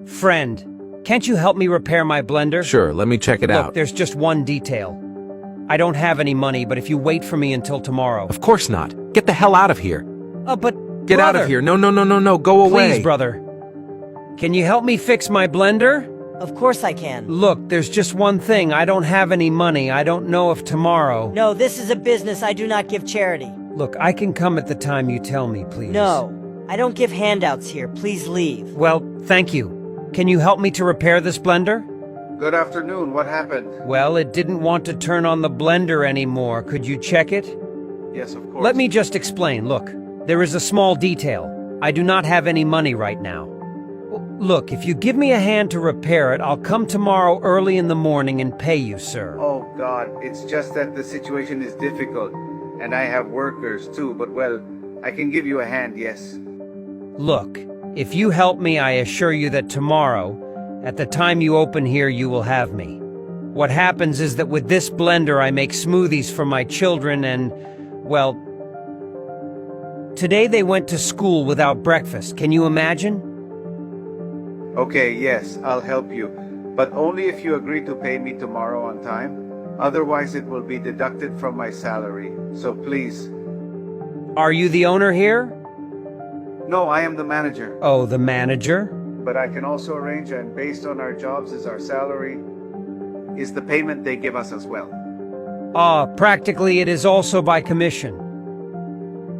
Friend, can't you help me repair my blender? Sure, let me check it Look, out. there's just one detail. I don't have any money, but if you wait for me until tomorrow. Of course not. Get the hell out of here. But Get out of here. No, no, no, no, no. Go away. Please, brother. Can you help me fix my blender? Of course I can. Look, there's just one thing. I don't have any money. I don't know if tomorrow... No, this is a business. I do not give charity. Look, I can come at the time you tell me, please. No, I don't give handouts here. Please leave. Well, thank you. Can you help me to repair this blender? Good afternoon. What happened? Well, it didn't want to turn on the blender anymore. Could you check it? Yes, of course. Let me just explain. Look, there is a small detail. I do not have any money right now. Look, if you give me a hand to repair it, I'll come tomorrow early in the morning and pay you, sir. Oh, God. It's just that the situation is difficult. And I have workers, too. But, well, I can give you a hand, yes. Look, if you help me, I assure you that tomorrow, at the time you open here, you will have me. What happens is that with this blender, I make smoothies for my children and, well, today they went to school without breakfast. Can you imagine? Okay, yes, I'll help you. But only if you agree to pay me tomorrow on time. Otherwise, it will be deducted from my salary. So please. Are you the owner here? No, I am the manager. Oh, the manager? But I can also arrange, and based on our jobs is our salary, is the payment they give us as well. Practically it is also by commission.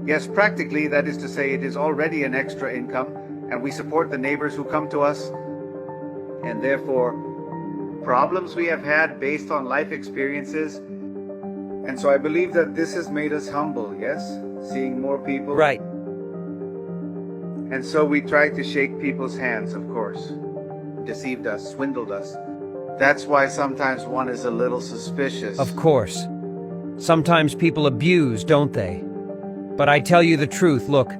Yes, practically, that is to say it is already an extra income, and we support the neighbors who come to us. And therefore, problems we have had based on life experiences. And so I believe that this has made us humble, yes? Seeing more people. Right. And so we tried to shake people's hands, of course. Deceived us, swindled us. That's why sometimes one is a little suspicious. Of course. Sometimes people abuse, don't they? But I tell you the truth, look,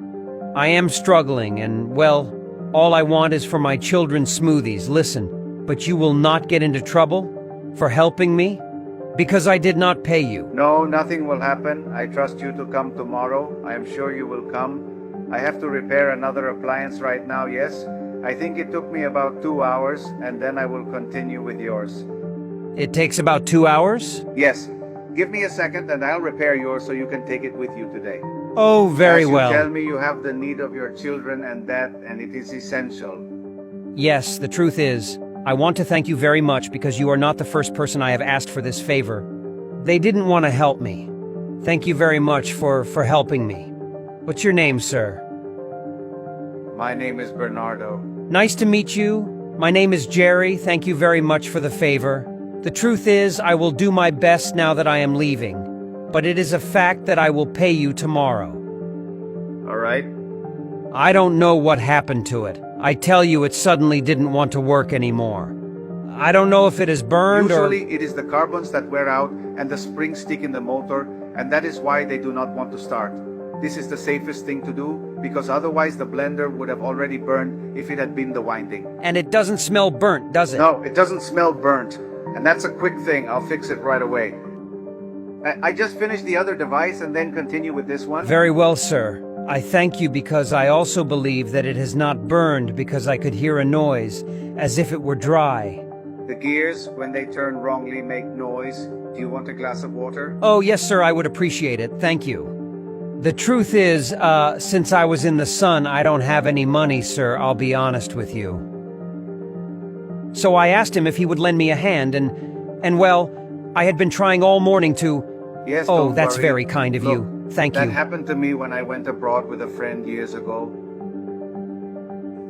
I am struggling and, well, all I want is for my children's smoothies. Listen, but you will not get into trouble for helping me? Because I did not pay you. No, nothing will happen. I trust you to come tomorrow. I am sure you will come. I have to repair another appliance right now, yes? I think it took me about 2 hours, and then I will continue with yours. It takes about 2 hours? Yes. Give me a second and I'll repair yours so you can take it with you today. Oh, very well. As you tell me you have the need of your children and it is essential. Yes, the truth is, I want to thank you very much because you are not the first person I have asked for this favor. They didn't want to help me. Thank you very much for helping me. What's your name, sir? My name is Bernardo. Nice to meet you. My name is Jerry. Thank you very much for the favor. The truth is, I will do my best now that I am leaving. But it is a fact that I will pay you tomorrow. All right. I don't know what happened to it. I tell you, it suddenly didn't want to work anymore. I don't know if it is burned Usually it is the carbons that wear out and the springs stick in the motor, and that is why they do not want to start. This is the safest thing to do, because otherwise the blender would have already burned if it had been the winding. And it doesn't smell burnt, does it? No, it doesn't smell burnt. And that's a quick thing. I'll fix it right away. I just finished the other device and then continue with this one. Very well, sir. I thank you because I also believe that it has not burned because I could hear a noise, as if it were dry. The gears, when they turn wrongly, make noise. Do you want a glass of water? Oh, yes, sir, I would appreciate it. Thank you. The truth is, since I was in the sun, I don't have any money, sir, I'll be honest with you. So I asked him if he would lend me a hand, and well, I had been trying all morning to... Yes, Oh, don't that's worry. very kind of Look, you. Thank that you. happened to me when I went abroad with a friend years ago.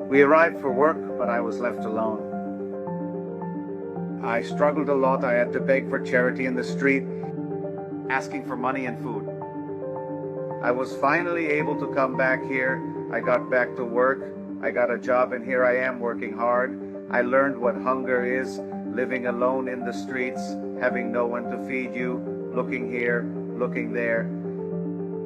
We arrived for work, but I was left alone. I struggled a lot. I had to beg for charity in the street, asking for money and food. I was finally able to come back here. I got back to work. I got a job, and here I am working hard. I learned what hunger is, living alone in the streets, having no one to feed you, looking here, looking there.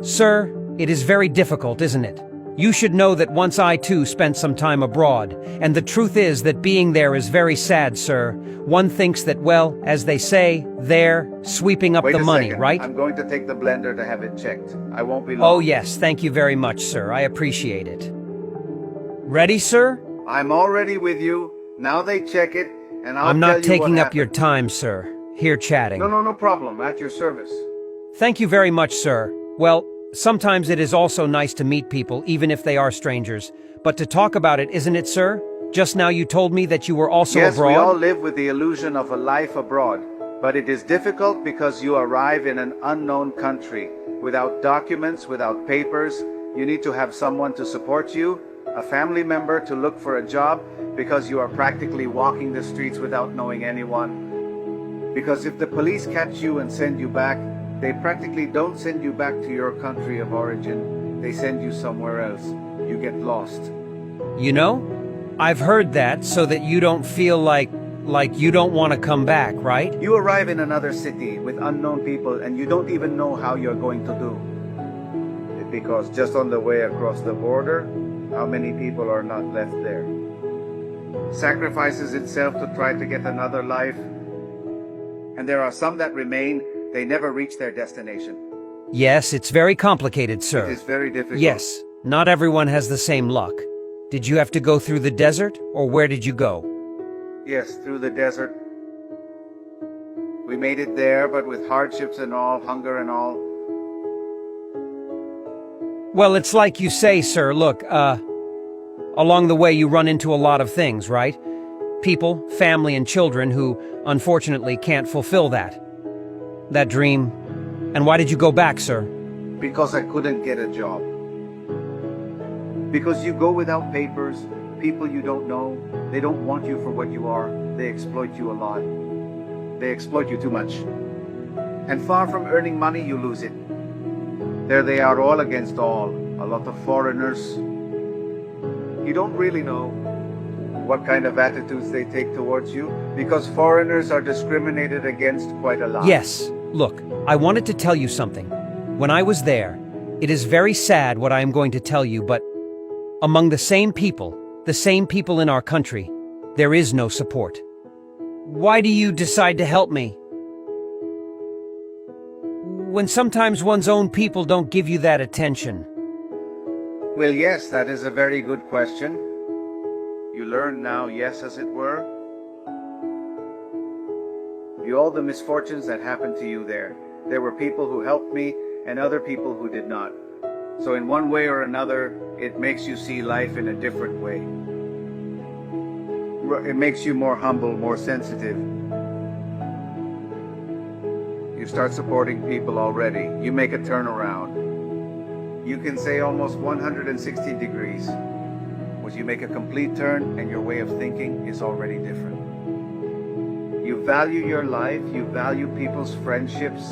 Sir, it is very difficult, isn't it? You should know that once I too spent some time abroad, and the truth is that being there is very sad, sir. One thinks that, well, as they say, they're sweeping up Wait the a money, second. right? I'm going to take the blender to have it checked. I won't be long. Oh yes, thank you very much, sir. I appreciate it. Ready, sir? I'm already with you. Now they check it, and I'll I'm tell not you taking what up your happened. time, sir. Here chatting. No problem. At your service. Thank you very much, sir. Well, sometimes it is also nice to meet people, even if they are strangers. But to talk about it, isn't it, sir? Just now you told me that you were also Yes, abroad. we all live with the illusion of a life abroad, but it is difficult because you arrive in an unknown country. Without documents, without papers, you need to have someone to support you, a family member to look for a job, because you are practically walking the streets without knowing anyone. Because if the police catch you and send you back, they practically don't send you back to your country of origin. They send you somewhere else. You get lost. You know, I've heard that so that you don't feel like you don't want to come back, right? You arrive in another city with unknown people and you don't even know how you're going to do. Because just on the way across the border, how many people are not left there? Sacrifices itself to try to get another life. And there are some that remain, they never reach their destination. Yes, it's very complicated, sir. It is very difficult. Yes, not everyone has the same luck. Did you have to go through the desert, or where did you go? Yes, through the desert. We made it there, but with hardships and all, hunger and all. Well, it's like you say, sir. Look, along the way you run into a lot of things, right? People, family, and children who, unfortunately, can't fulfill that dream. And why did you go back, sir? Because I couldn't get a job. Because you go without papers, people you don't know, they don't want you for what you are, they exploit you a lot. They exploit you too much. And far from earning money, you lose it. There they are, all against all, a lot of foreigners. You don't really know what kind of attitudes they take towards you, because foreigners are discriminated against quite a lot. Yes, look, I wanted to tell you something. When I was there, it is very sad what I am going to tell you, but among the same people in our country, there is no support. Why do you decide to help me? When sometimes one's own people don't give you that attention. Well, yes, that is a very good question. You learn now, yes, as it were. All the misfortunes that happened to you there. There were people who helped me and other people who did not. So in one way or another, it makes you see life in a different way. It makes you more humble, more sensitive. You start supporting people already. You make a turnaround. You can say almost 160 degrees. When you make a complete turn and your way of thinking is already different. You value your life, you value people's friendships.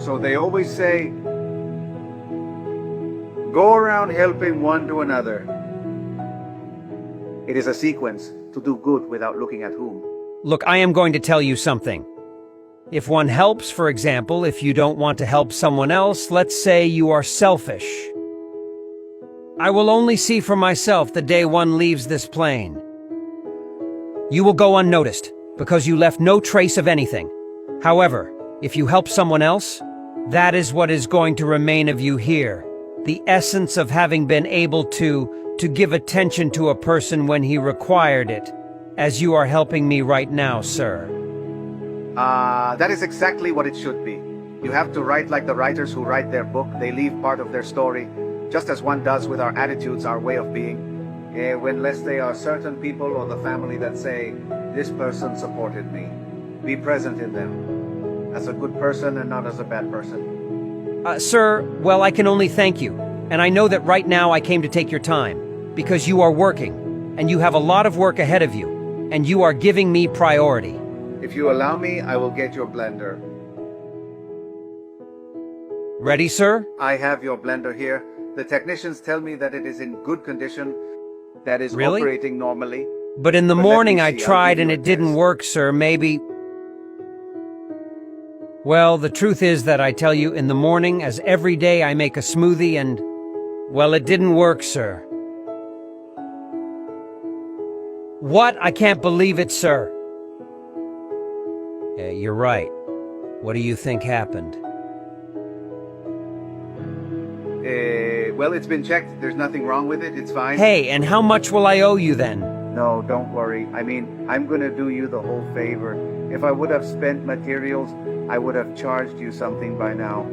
So they always say, go around helping one to another. It is a sequence to do good without looking at whom. Look, I am going to tell you something. If one helps, for example, if you don't want to help someone else, let's say you are selfish. I will only see for myself the day one leaves this plane. You will go unnoticed, because you left no trace of anything. However, if you help someone else, that is what is going to remain of you here. The essence of having been able to give attention to a person when he required it, as you are helping me right now, sir. That is exactly what it should be. You have to write like the writers who write their book. They leave part of their story, just as one does with our attitudes, our way of being. Unless they are certain people or the family that say, this person supported me. Be present in them, as a good person and not as a bad person. Sir, well, I can only thank you. And I know that right now I came to take your time, because you are working, and you have a lot of work ahead of you, and you are giving me priority. If you allow me, I will get your blender. Ready, sir? I have your blender here. The technicians tell me that it is in good condition, that is Really? operating normally. But in the But let morning me I see, I'll tried give and you a it didn't test. work, sir. Maybe... Well, the truth is that I tell you, in the morning, as every day I make a smoothie and... Well, it didn't work, sir. What? I can't believe it, sir. Yeah, you're right. What do you think happened? Well, it's been checked. There's nothing wrong with it. It's fine. Hey, and how much will I owe you then? No, don't worry. I mean, I'm gonna do you the whole favor. If I would have spent materials, I would have charged you something by now.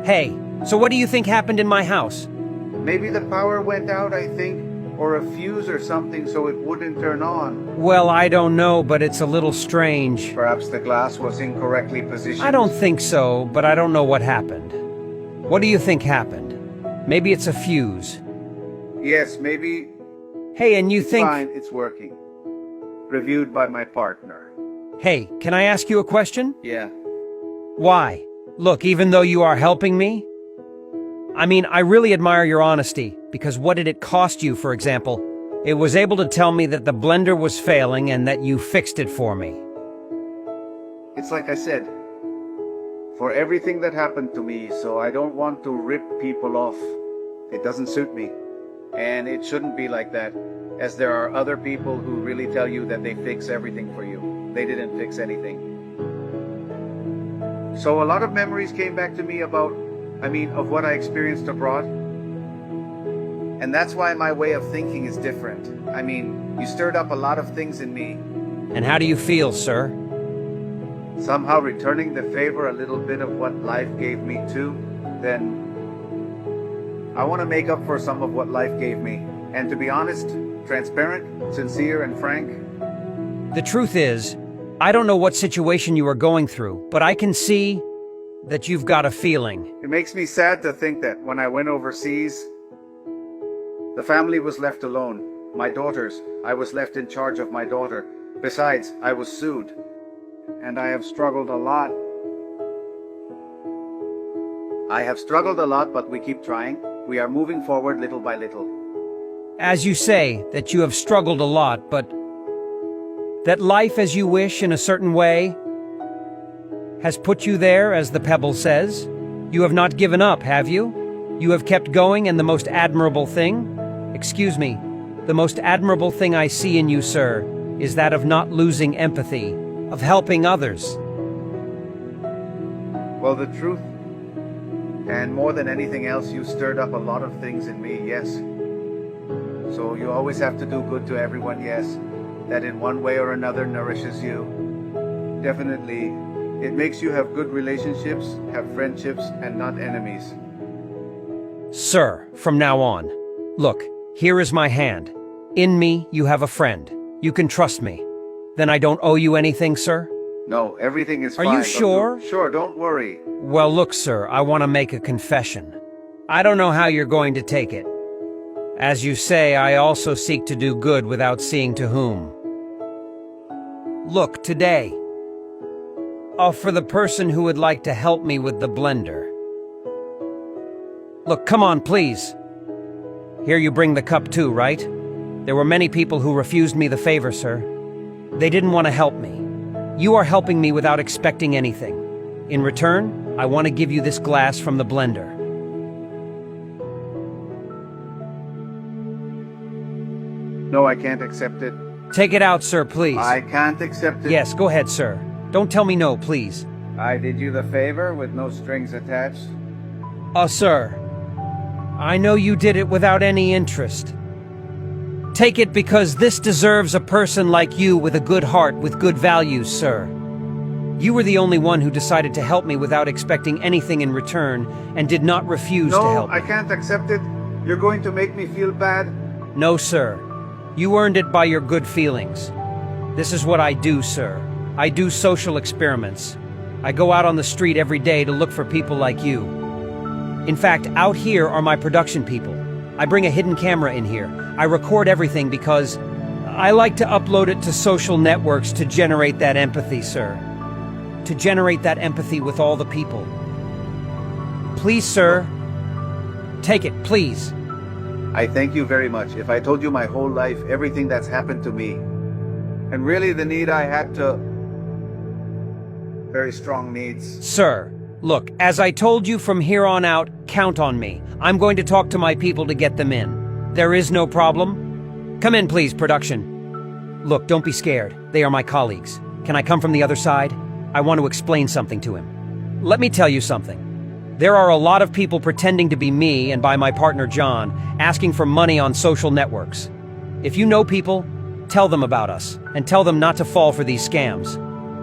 Hey, so what do you think happened in my house? Maybe the power went out, I think, or a fuse or something so it wouldn't turn on. Well, I don't know, but it's a little strange. Perhaps the glass was incorrectly positioned. I don't think so, but I don't know what happened. What do you think happened? Maybe it's a fuse. Yes, maybe. Hey, and you think... Fine, it's working. Reviewed by my partner. Hey, can I ask you a question? Yeah. Why? Look, even though you are helping me, I mean, I really admire your honesty, because what did it cost you, for example? It was able to tell me that the blender was failing and that you fixed it for me. It's like I said, for everything that happened to me, so I don't want to rip people off. It doesn't suit me. And it shouldn't be like that, as there are other people who really tell you that they fix everything for you. They didn't fix anything. So a lot of memories came back to me of what I experienced abroad. And that's why my way of thinking is different. I mean, you stirred up a lot of things in me. And how do you feel, sir? Somehow returning the favor, a little bit of what life gave me too, then I want to make up for some of what life gave me. And to be honest, transparent, sincere, and frank. The truth is, I don't know what situation you are going through, but I can see that you've got a feeling. It makes me sad to think that when I went overseas, the family was left alone. My daughters, I was left in charge of my daughter. Besides, I was sued. And I have struggled a lot. But we keep trying. We are moving forward little by little. As you say, that you have struggled a lot, but that life as you wish in a certain way has put you there, as the pebble says. You have not given up, have you? You have kept going, and the most admirable thing, the most admirable thing I see in you, sir, is that of not losing empathy, of helping others. Well, the truth, and more than anything else, you stirred up a lot of things in me, yes. So you always have to do good to everyone, yes. That in one way or another nourishes you. Definitely, it makes you have good relationships, have friendships, and not enemies. Sir, from now on, look, here is my hand. In me, you have a friend. You can trust me. Then I don't owe you anything, sir? No, everything is Are fine. you sure? Sure, don't worry. Well, look, sir, I want to make a confession. I don't know how you're going to take it. As you say, I also seek to do good without seeing to whom. Look, today, for the person who would like to help me with the blender. Look, come on, please. Here you bring the cup too, right? There were many people who refused me the favor, sir. They didn't want to help me. You are helping me without expecting anything. In return, I want to give you this glass from the blender. No, I can't accept it. Take it out, sir, please. I can't accept it. Yes, go ahead, sir. Don't tell me no, please. I did you the favor with no strings attached. Sir, I know you did it without any interest. Take it because this deserves a person like you with a good heart, with good values, sir. You were the only one who decided to help me without expecting anything in return and did not refuse to help me. No, I can't accept it. You're going to make me feel bad. No, sir. You earned it by your good feelings. This is what I do, sir. I do social experiments. I go out on the street every day to look for people like you. In fact, out here are my production people. I bring a hidden camera in here. I record everything because I like to upload it to social networks to generate that empathy, sir. To generate that empathy with all the people. Please, sir, take it, please. I thank you very much. If I told you my whole life, everything that's happened to me, and really the need I had to... Very strong needs. Sir, look, as I told you from here on out, count on me. I'm going to talk to my people to get them in. There is no problem. Come in, please, production. Look, don't be scared. They are my colleagues. Can I come from the other side? I want to explain something to him. Let me tell you something. There are a lot of people pretending to be me and by my partner John, asking for money on social networks. If you know people, Tell them about us, and tell them not to fall for these scams.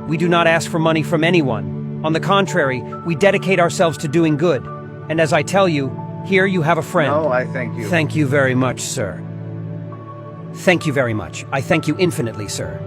We do not ask for money from anyone. On the contrary, we dedicate ourselves to doing good. And as I tell you, here you have a friend. No, I thank you. Thank you very much, sir. Thank you very much. I thank you infinitely, sir.